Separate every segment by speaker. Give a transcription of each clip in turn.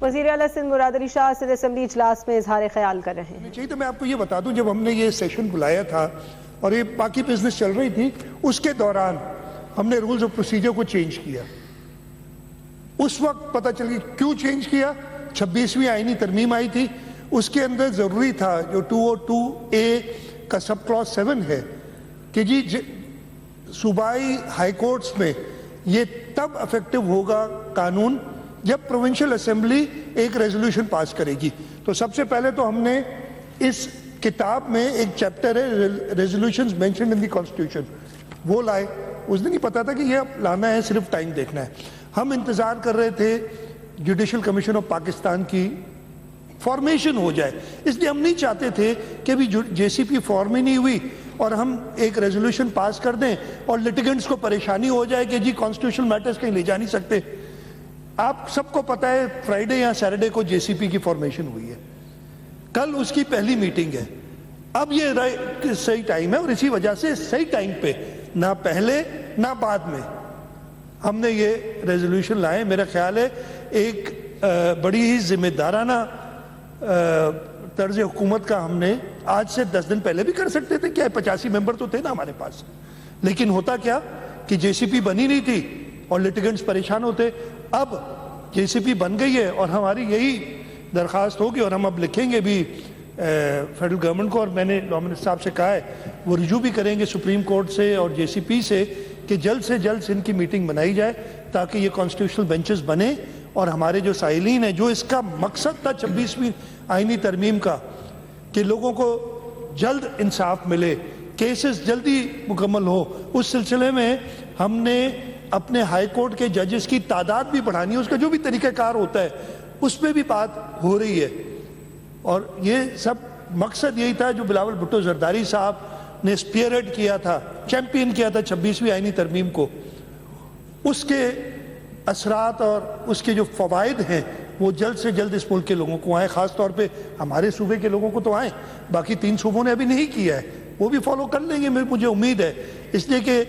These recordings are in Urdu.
Speaker 1: وزیر اعلیٰ سندھ مراد علی شاہ صدر اسمبلی اجلاس میں اظہار خیال کر رہے ہیں.
Speaker 2: چاہیے تو میں آپ کو یہ بتا دوں، جب ہم نے یہ سیشن بلایا تھا اور یہ باقی بزنس چل رہی تھی، اس کے دوران ہم نے رولز آف پروسیجر کو چینج کیا. اس وقت پتہ چل گئی کیوں چینج کیا. 26ویں آئینی ترمیم آئی تھی، اس کے اندر ضروری تھا جو 202A کا سب کلاس 7 ہے کہ جی صوبائی ہائی کورٹس میں یہ تب افیکٹو ہوگا قانون جب پروونشل اسمبلی ایک ریزولوشن پاس کرے گی. تو سب سے پہلے تو ہم نے اس کتاب میں ایک چیپٹر ہے resolutions mentioned in the constitution, وہ لائے. اس دن ہی پتا تھا کہ یہ لانا ہے، صرف ٹائم دیکھنا ہے. ہم انتظار کر رہے تھے جوڈیشل کمیشن آف پاکستان کی فارمیشن ہو جائے، اس لیے ہم نہیں چاہتے تھے کہ ابھی جے سی پی فارم ہی نہیں ہوئی اور ہم ایک ریزولوشن پاس کر دیں اور لٹیگنٹس کو پریشانی ہو جائے کہ جی کانسٹیٹیوشنل میٹرز کہیں لے جا نہیں سکتے. آپ سب کو پتہ ہے فرائیڈے یا سیٹرڈے کو جے سی پی کی فارمیشن ہوئی ہے، کل اس کی پہلی میٹنگ ہے. اب یہ صحیح ٹائم ہے اور اسی وجہ سے صحیح ٹائم پہ، نہ پہلے نہ بعد میں، ہم نے یہ ریزولوشن لائے. میرا خیال ہے ایک بڑی ہی ذمہ دارانہ طرز حکومت کا ہم نے آج سے 10 دن پہلے بھی کر سکتے تھے. کیا 85 ممبر تو تھے نا ہمارے پاس، لیکن ہوتا کیا کہ جے سی پی بنی نہیں تھی اور لٹیگنٹس پریشان ہوتے. اب جے سی پی بن گئی ہے اور ہماری یہی درخواست ہوگی اور ہم اب لکھیں گے بھی فیڈرل گورنمنٹ کو، اور میں نے لا منسٹر صاحب سے کہا ہے وہ رجوع بھی کریں گے سپریم کورٹ سے اور جے سی پی سے کہ جلد سے جلد ان کی میٹنگ بنائی جائے تاکہ یہ کانسٹیٹیوشنل بینچز بنے اور ہمارے جو سائلین ہیں، جو اس کا مقصد تھا 26ویں آئینی ترمیم کا کہ لوگوں کو جلد انصاف ملے، کیسز جلدی مکمل ہو، اس سلسلے میں ہم نے اپنے ہائی کورٹ کے ججز کی تعداد بھی بڑھانی ہے. اس کا جو بھی طریقہ کار ہوتا ہے اس پہ بھی بات ہو رہی ہے. اور یہ سب مقصد یہی تھا جو بلاول بھٹو زرداری صاحب نے اسپیئر ہیڈ کیا تھا، چیمپئن کیا تھا 26ویں آئینی ترمیم کو. اس کے اثرات اور اس کے جو فوائد ہیں وہ جلد سے جلد اس ملک کے لوگوں کو آئیں، خاص طور پہ ہمارے صوبے کے لوگوں کو تو آئیں. باقی 3 صوبوں نے ابھی نہیں کیا ہے، وہ بھی فالو کر لیں گے مجھے امید ہے. اس لیے کہ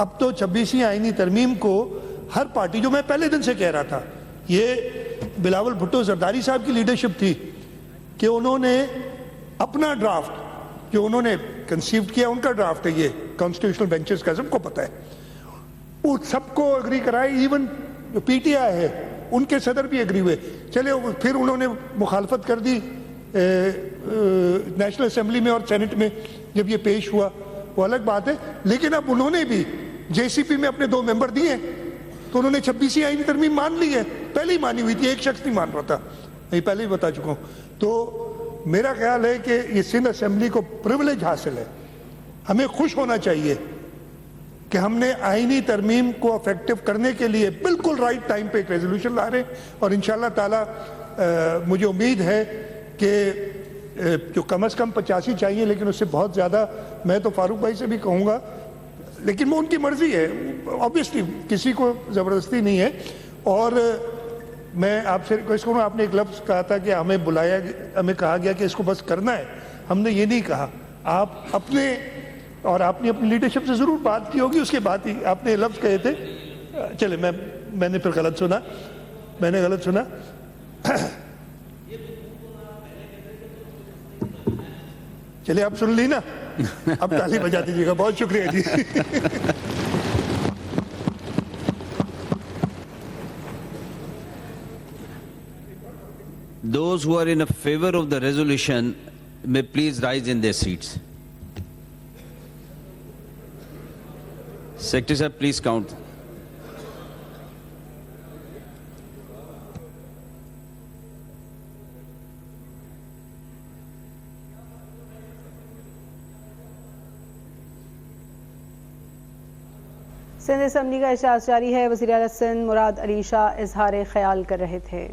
Speaker 2: اب تو 26ویں آئینی ترمیم کو ہر پارٹی، جو میں پہلے دن سے کہہ رہا تھا، یہ بلاول بھٹو زرداری صاحب کی لیڈرشپ تھی کہ انہوں نے اپنا ڈرافٹ جو انہوں نے کنسیو کیا، ان کا ڈرافٹ ہے یہ کانسٹیٹیوشنل بینچز کا، سب کو پتہ ہے، وہ سب کو اگری کرائے. ایون جو پی ٹی آئی ہے ان کے صدر بھی اگری ہوئے. چلے پھر انہوں نے مخالفت کر دی نیشنل اسمبلی میں اور سینٹ میں جب یہ پیش ہوا، وہ الگ بات ہے. لیکن اب انہوں نے بھی جے سی پی میں اپنے 2 ممبر دیے تو انہوں نے 26ویں آئینی ترمیم مان لی ہے. پہلے ہی مانی ہوئی تھی، ایک شخص نہیں مان رہا تھا، میں پہلے ہی بتا چکا ہوں. تو میرا خیال ہے کہ یہ سندھ اسمبلی کو پریولیج حاصل ہے. ہمیں خوش ہونا چاہیے کہ ہم نے آئینی ترمیم کو افیکٹو کرنے کے لیے بالکل رائٹ ٹائم پہ ایک ریزولوشن لا رہے ہیں. اور انشاءاللہ تعالی مجھے امید ہے کہ جو کم از کم 85 چاہیے، لیکن اس سے بہت زیادہ میں تو فاروق بھائی سے بھی کہوں گا، لیکن وہ ان کی مرضی ہے، آبویسلی کسی کو زبردستی نہیں ہے. اور میں آپ سے ریکویسٹ کروں، آپ نے ایک لفظ کہا تھا کہ ہمیں کہا گیا کہ اس کو بس کرنا ہے. ہم نے یہ نہیں کہا. آپ نے اپنی لیڈرشپ سے ضرور بات کی ہوگی، اس کے بعد ہی آپ نے لفظ کہے تھے. چلے میں نے پھر غلط سنا. چلے آپ سن لی نا، اب تالی بجا دیجیے گا. بہت شکریہ جی.
Speaker 3: Those who are in favor of the resolution may please rise in their seats. Secretary sir, please count.
Speaker 1: Sindh assembly کا اجلاس جاری ہے. وزیر اعلیٰ سندھ مراد علی شاہ اظہار خیال کر رہے تھے.